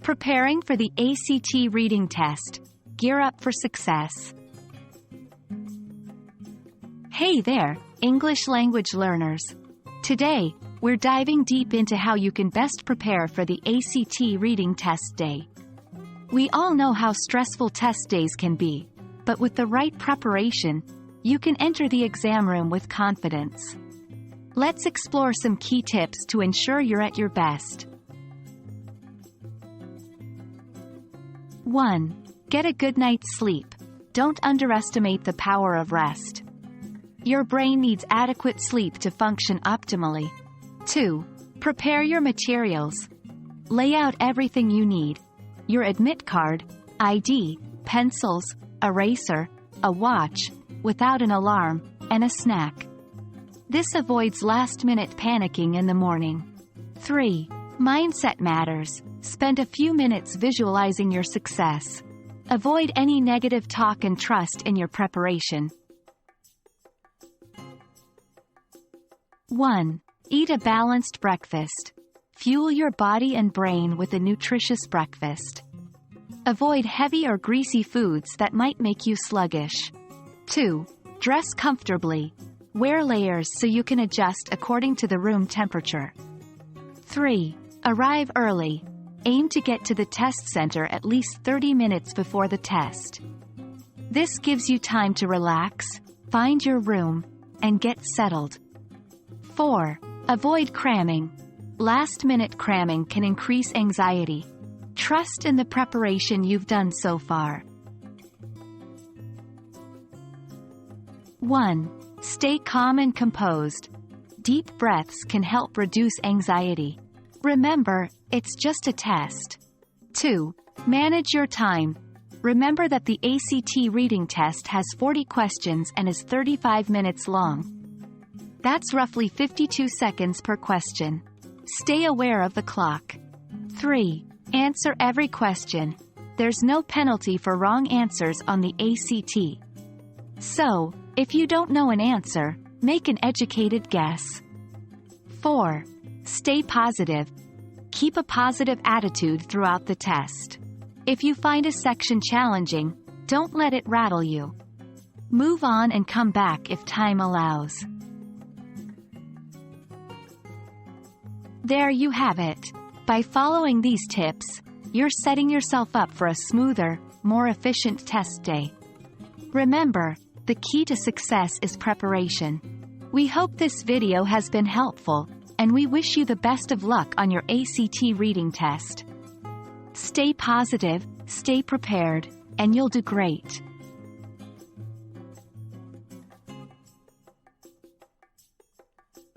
Preparing for the ACT reading test. Gear up for success. Hey there, English language learners. Today, we're diving deep into how you can best prepare for the ACT reading test day. We all know how stressful test days can be, but with the right preparation, you can enter the exam room with confidence. Let's explore some key tips to ensure you're at your best. 1. Get a good night's sleep. Don't underestimate the power of rest. Your brain needs adequate sleep to function optimally. 2. Prepare your materials. Lay out everything you need. Your admit card, ID, pencils, eraser, a watch, without an alarm, and a snack. This avoids last-minute panicking in the morning. 3. Mindset matters. Spend a few minutes visualizing your success. Avoid any negative talk and trust in your preparation. 1. Eat a balanced breakfast. Fuel your body and brain with a nutritious breakfast. Avoid heavy or greasy foods that might make you sluggish. 2. Dress comfortably. Wear layers so you can adjust according to the room temperature. 3. Arrive early. Aim to get to the test center at least 30 minutes before the test. This gives you time to relax, find your room, and get settled. 4. Avoid cramming. Last-minute cramming can increase anxiety. Trust in the preparation you've done so far. 1. Stay calm and composed. Deep breaths can help reduce anxiety. Remember, it's just a test. 2. Manage your time. Remember that the ACT reading test has 40 questions and is 35 minutes long. That's roughly 52 seconds per question. Stay aware of the clock. 3. Answer every question. There's no penalty for wrong answers on the ACT. So, if you don't know an answer, make an educated guess. 4. Stay positive. Keep a positive attitude throughout the test. If you find a section challenging, don't let it rattle you. Move on and come back if time allows. There you have it. By following these tips, you're setting yourself up for a smoother, more efficient test day. Remember, the key to success is preparation. We hope this video has been helpful, and we wish you the best of luck on your ACT reading test. Stay positive, stay prepared, and you'll do great.